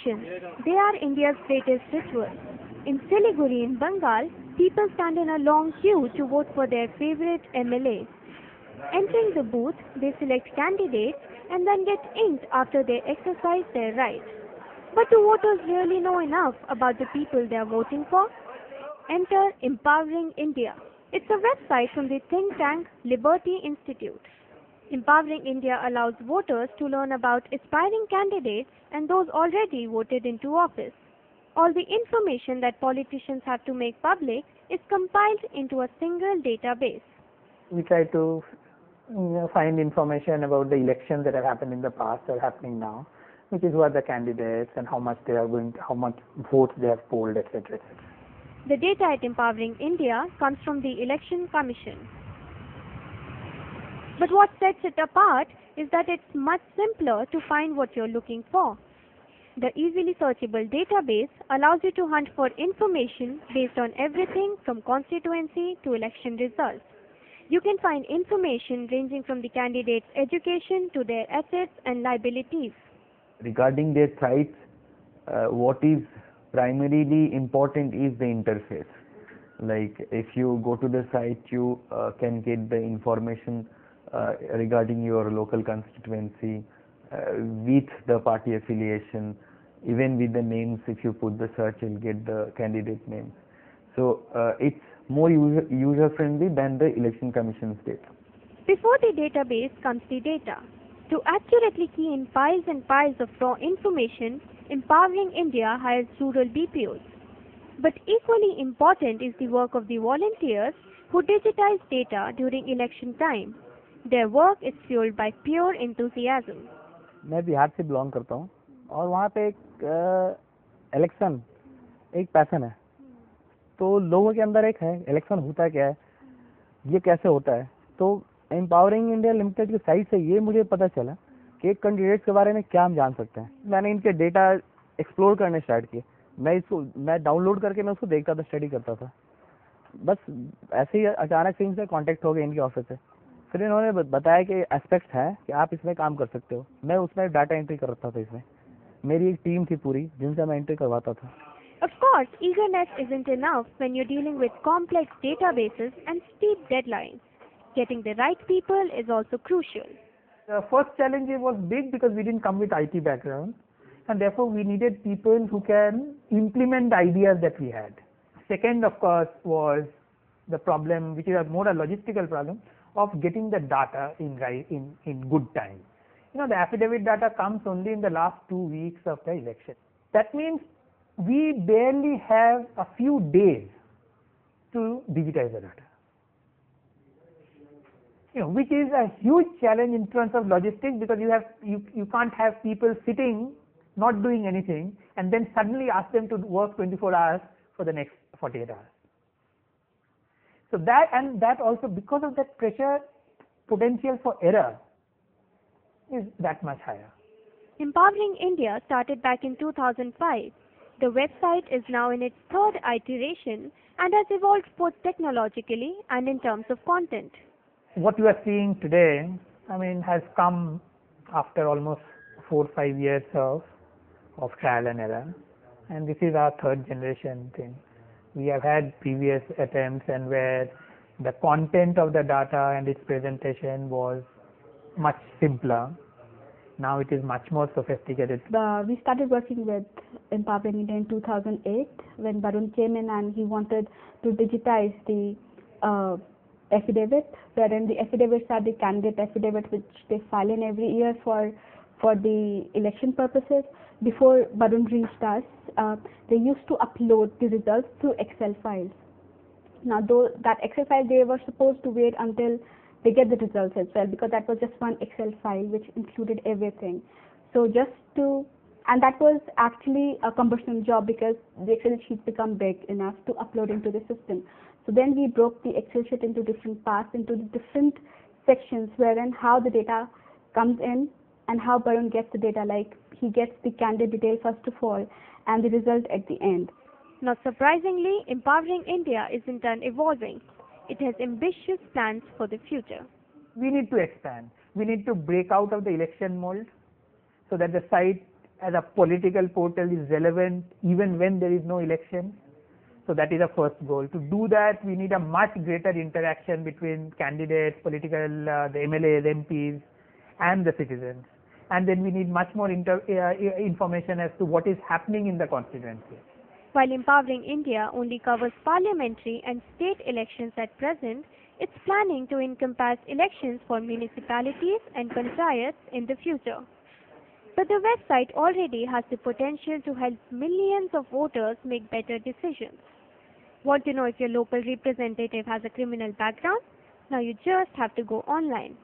elections, they are India's greatest ritual. In Siliguri in Bengal, people stand in a long queue to vote for their favorite MLA. Entering the booth, they select candidates and then get inked after they exercise their right. But do voters really know enough about the people they are voting for? Enter Empowering India. It's a website from the think tank Liberty Institute. Empowering India allows voters to learn about aspiring candidates and those already voted into office. All the information that politicians have to make public is compiled into a single database. We try to find information about the elections that have happened in the past or happening now, which is who are the candidates and how much they are going, how much votes they have polled, etc., etc. The data at Empowering India comes from the Election Commission. But what sets it apart is that it's much simpler to find what you're looking for. The easily searchable database allows you to hunt for information based on everything from constituency to election results. You can find information ranging from the candidate's education to their assets and liabilities. Regarding their sites, what is primarily important is the interface. Like if you go to the site, you can get the information regarding your local constituency, with the party affiliation, even with the names. If you put the search, you'll get the candidate names. So it's more user friendly than the Election Commission's data. Before the database comes the data. To accurately key in piles and piles of raw information, Empowering India hires rural BPOs. But equally important is the work of the volunteers who digitize data during election time. Their work is fueled by pure enthusiasm. मैं बिहार से belong करता हूँ और वहाँ पे एक election एक passion है, तो लोगों के अंदर एक है इलेक्शन होता क्या है, ये कैसे होता है. तो एम्पावरिंग इंडिया लिमिटेड की साइट से ये मुझे पता चला कि एक कैंडिडेट के बारे में क्या हम जान सकते हैं. मैंने इनके डेटा एक्सप्लोर करने स्टार्ट किए. मैं डाउनलोड करके मैं उसको देखता था, स्टडी करता था. बस ऐसे ही अचानक से इनसे कांटेक्ट हो गया इनके ऑफिस से. फिर इन्होंने बताया कि एस्पेक्ट्स हैं कि आप इसमें काम कर सकते हो. मैं उसमें डाटा एंट्री करता था. इसमें मेरी एक टीम थी पूरी जिनसे मैं एंट्री करवाता था. Of course, eagerness isn't enough when you're dealing with complex databases and steep deadlines. Getting the right people is also crucial. The first challenge was big because we didn't come with IT background, and therefore we needed people who can implement the ideas that we had. Second, of course, was the problem, which is more a logistical problem, of getting the data in good time. The affidavit data comes only in the last 2 weeks of the election. That means we barely have a few days to digitize the data. Which is a huge challenge in terms of logistics, because you can't have people sitting not doing anything and then suddenly ask them to work 24 hours for the next 48 hours. So that also, because of that pressure, potential for error is that much higher. Empowering India started back in 2005. The website is now in its third iteration and has evolved both technologically and in terms of content. What you are seeing today, has come after almost 4 or 5 years of trial and error, and this is our third generation thing. We have had previous attempts and where the content of the data and its presentation was much simpler. Now it is much more sophisticated. We started working with Empowering India in 2008 when Barun came in and he wanted to digitize the affidavit, wherein the affidavits are the candidate affidavit which they file in every year for the election purposes. Before Barun reached us, they used to upload the results through Excel files. Now, though that Excel file, they were supposed to wait until they get the results as well, because that was just one Excel file which included everything. So and that was actually a cumbersome job because the Excel sheets become big enough to upload into the system. So then we broke the Excel sheet into different parts, into the different sections, wherein how the data comes in and how Barun gets the data, like he gets the candidate detail first of all and the result at the end. Not surprisingly, Empowering India isn't done evolving. It has ambitious plans for the future. We need to expand. We need to break out of the election mold so that the site as a political portal is relevant even when there is no election. So that is the first goal. To do that, we need a much greater interaction between candidates, the MLAs, MPs, and the citizens. And then we need much more information as to what is happening in the constituency. While Empowering India only covers parliamentary and state elections at present, it's planning to encompass elections for municipalities and panchayats in the future. But the website already has the potential to help millions of voters make better decisions. Want to know if your local representative has a criminal background? Now you just have to go online.